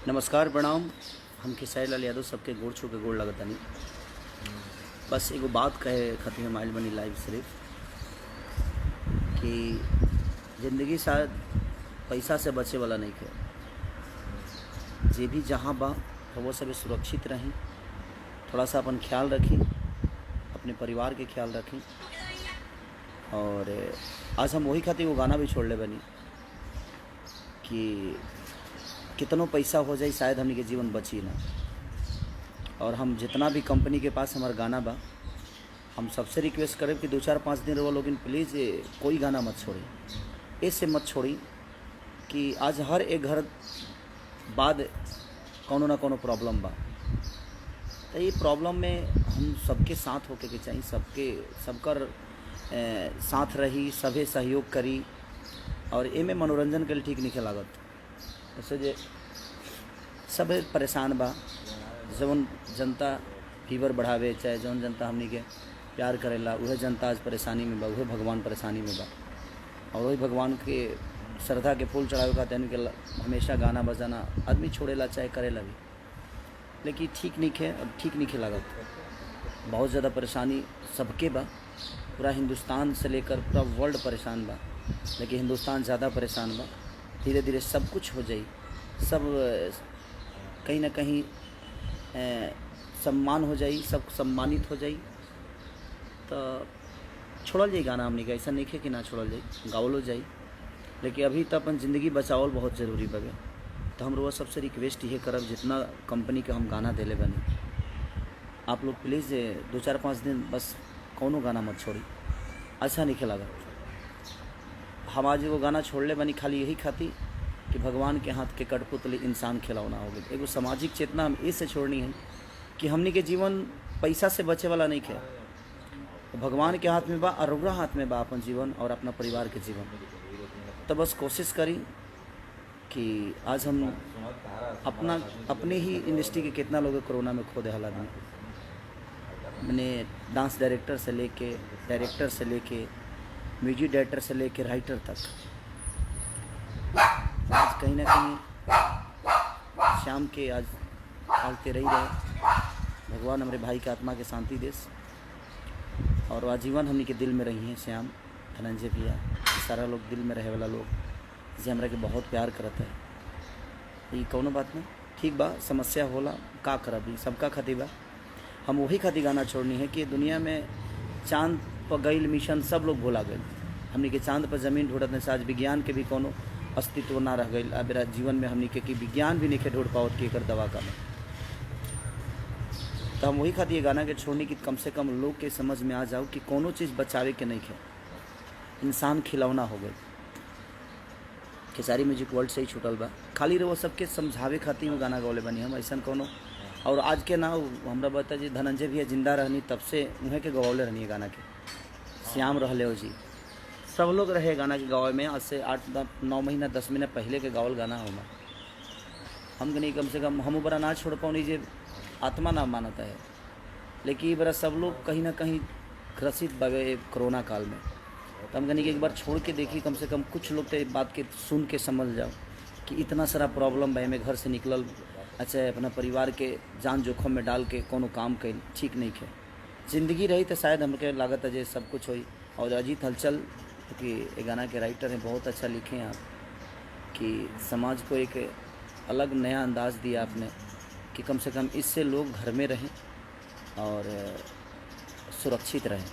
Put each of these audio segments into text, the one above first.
नमस्कार प्रणाम। हम खेसारी लाल यादव सबके गोड़ छू के गोड़ लगतनी। बस एगो बात कहे खातिर हम आइल बनी लाइव सिर्फ कि ज़िंदगी शायद पैसा से बचे वाला नहीं है। जे भी जहाँ बा वो सब सुरक्षित रहें, थोड़ा सा अपन ख्याल रखें, अपने परिवार के ख्याल रखें। और आज हम वही खातिर वो गाना भी छोड़ ले बनी कि कितनों पैसा हो जाए शायद हमनी के जीवन बची ना। और हम जितना भी कंपनी के पास हमारा गाना बा, हम सबसे रिक्वेस्ट करें कि 2-4-5 दिन रहो लोग प्लीज़ कोई गाना मत छोड़ी। ऐसे मत छोड़ी कि आज हर एक घर बाद कोनो ना कोनो प्रॉब्लम बा। तो ये प्रॉब्लम में हम सबके साथ होके के चाहिए, सबकर साथ रही, सभे सहयोग करी। और एमे मनोरंजन के लिए ठीक नहीं लागत। जैसे जे सब परेशान बा, जौन जनता फीवर बढ़ावे चाहे जौन जनता हमनी के प्यार करेला वह जनता आज परेशानी में बा, वह भगवान परेशानी में बा। और वही भगवान के श्रद्धा के फूल चढ़ावे का यानी कि हमेशा गाना बजाना आदमी छोड़ेला चाहे करेला भी, लेकिन ठीक नहीं है। अब ठीक नहीं लागत। बहुत ज़्यादा परेशानी सबके बा, पूरा हिंदुस्तान से लेकर पूरा वर्ल्ड परेशान बा, लेकिन हिंदुस्तान ज़्यादा परेशान बा। धीरे धीरे सब कुछ हो जाई, सब कहीं ना कहीं सम्मान हो जाई, सब सम्मानित हो जाई। तो छोड़ल जाई गाना हमनी का, ऐसा नहीं है कि ना छोड़ल जाई, गावलो जाई। लेकिन अभी तो अपन ज़िंदगी बचावल बहुत ज़रूरी बगे। तो हम रोज सबसे रिक्वेस्ट ये करब, जितना कंपनी के हम गाना देले बनी, आप लोग प्लीज़ 2-4-5 दिन बस कौनो गाना मत छोड़ी। अच्छा नहीं लगा। हम आज वो गाना छोड़ ले बनी खाली यही खाती कि भगवान के हाथ के कठपुतली इंसान खिलौना हो गए। एगो सामाजिक चेतना हम इससे छोड़नी है कि हमनी के जीवन पैसा से बचे वाला नहीं है। भगवान के हाथ में बा और रउरा हाथ में बा अपन जीवन और अपना परिवार के जीवन। तो बस कोशिश करी कि आज हम अपने ही इंडस्ट्री के कितना लोग कोरोना में खो दे हाल आदमी। मैंने डांस डायरेक्टर से लेके म्यूजिक डायरेक्टर से लेके राइटर तक, आज कहीं ना कहीं शाम के आज हालते रही रहे। भगवान हमारे भाई के आत्मा के शांति देश और आजीवन हमनी के दिल में रही हैं। श्याम धनंजय भैया सारा लोग दिल में रहे वाला लोग जे हमरा के बहुत प्यार करता है। ये कौनो बात नहीं, ठीक बा, समस्या होला का करब, सबका खातिर बा। हम वही खातिर गाना छोड़नी है कि दुनिया में चांद पर गईल मिशन सब लोग भुला गए। हमनी के चांद पर ज़मीन ढूंढत नहीं, आज विज्ञान के भी कोनो अस्तित्व ना रह गई। अब जीवन में हमनी के कि विज्ञान भी नहीं ढूंढ पावत कि एकर दवा का में। तो हम वही खातिर ये गाना के छोड़नी कि कम से कम लोग के समझ में आ जाओ कि कोनो चीज़ बचावे के नहीं है, इंसान खिलौना हो गए। खेसारी म्यूजिक वर्ल्ड से ही छूटल बा, खाली रहो सबके समझावे खातिर वो गाना गौले बनी हम, ऐसा कोनो। और आज के ना हमरा बता जी धनंजय भैया जिंदा रहनी तब से उन्हें के गवौले रहनी गाना के। श्याम रहले हो जी, सब लोग रहे गाना के गावे में। आज से 8-9 महीना 10 महीना पहले के गावल गाना हो हम नहीं, कम से कम हम बड़ा ना छोड़ पाओ नहीं, जे आत्मा ना मानता है। लेकिन ये बड़ा सब लोग कहीं ना कहीं ग्रसित बगे कोरोना काल में। तो हम कहनी कि एक बार छोड़ के देखी, कम से कम कुछ लोग तो बात के सुन के समझ जाओ कि इतना सारा प्रॉब्लम है में घर से निकलल, अच्छा अपना परिवार के जान जोखम में डाल के कोनो काम कर ठीक नहीं है। ज़िंदगी रही तो शायद हमके लागत है जे सब कुछ होई। और अजीत हलचल क्योंकि ये गाना के राइटर हैं, बहुत अच्छा लिखे हैं आप कि समाज को एक अलग नया अंदाज़ दिया आपने कि कम से कम इससे लोग घर में रहें और सुरक्षित रहें।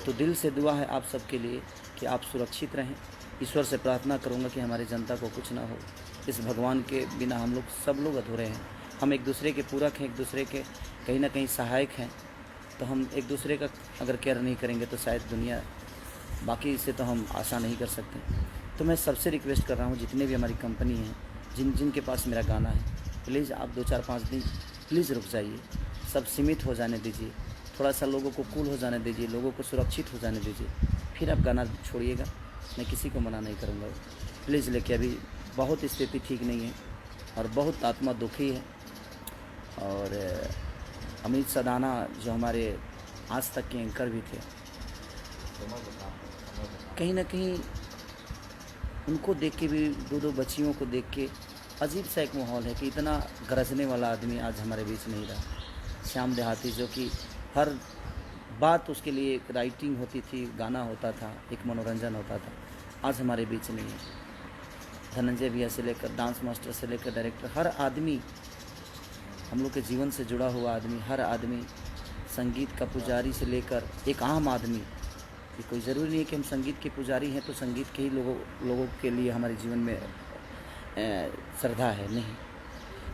तो दिल से दुआ है आप सबके लिए कि आप सुरक्षित रहें। ईश्वर से प्रार्थना करूँगा कि हमारी जनता को कुछ ना हो। इस भगवान के बिना हम लोग सब लोग अधूरे हैं। हम एक दूसरे के पूरक हैं, एक दूसरे के कहीं ना कहीं सहायक हैं। तो हम एक दूसरे का अगर केयर नहीं करेंगे तो शायद दुनिया बाकी से तो हम आशा नहीं कर सकते। तो मैं सबसे रिक्वेस्ट कर रहा हूँ, जितने भी हमारी कंपनी हैं, जिनके पास मेरा गाना है, प्लीज़ आप 2-4-5 दिन प्लीज़ रुक जाइए, सब सीमित हो जाने दीजिए, थोड़ा सा लोगों को कूल हो जाने दीजिए, लोगों को सुरक्षित हो जाने दीजिए, फिर आप गाना छोड़िएगा। मैं किसी को मना नहीं करूँगा प्लीज़। लेकिन अभी बहुत स्थिति ठीक नहीं है और बहुत आत्मा दुखी है। और अमित सदाना जो हमारे आज तक के एंकर भी थे, कहीं ना कहीं उनको देख के भी, 2-2 बच्चियों को देख के अजीब सा एक माहौल है कि इतना गरजने वाला आदमी आज हमारे बीच नहीं रहा। श्याम देहाती जो कि हर बात उसके लिए एक राइटिंग होती थी, गाना होता था, एक मनोरंजन होता था, आज हमारे बीच नहीं है। धनंजय भैया से लेकर डांस मास्टर से लेकर डायरेक्टर, हर आदमी हम लोग के जीवन से जुड़ा हुआ आदमी, हर आदमी संगीत का पुजारी से लेकर एक आम आदमी, ये कोई ज़रूरी नहीं है कि हम संगीत के पुजारी हैं तो संगीत के ही लोगों के लिए हमारे जीवन में श्रद्धा है, नहीं।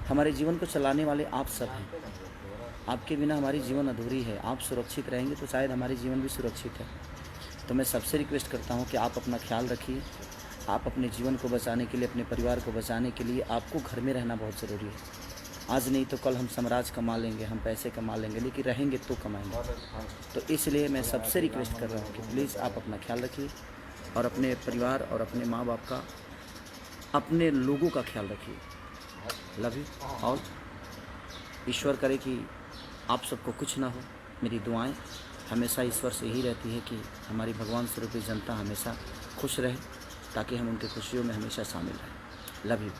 हमारे जीवन को चलाने वाले आप सब हैं। आपके बिना हमारी जीवन अधूरी है। आप सुरक्षित रहेंगे तो शायद हमारी जीवन भी सुरक्षित है। तो मैं सबसे रिक्वेस्ट करता हूँ कि आप अपना ख्याल रखिए। आप अपने जीवन को बचाने के लिए, अपने परिवार को बचाने के लिए आपको घर में रहना बहुत ज़रूरी है। आज नहीं तो कल हम साम्राज्य कमा लेंगे, हम पैसे कमा लेंगे, लेकिन रहेंगे तो कमाएंगे। तो इसलिए मैं सबसे रिक्वेस्ट कर रहा हूँ कि प्लीज़ आप अपना ख्याल रखिए और अपने परिवार और अपने माँ बाप का, अपने लोगों का ख्याल रखिए। Love you. और ईश्वर करे कि आप सबको कुछ ना हो। मेरी दुआएं हमेशा ईश्वर से ही रहती है कि हमारी भगवान स्वरूपी जनता हमेशा खुश रहे, ताकि हम उनकी खुशियों में हमेशा शामिल रहें। Love you.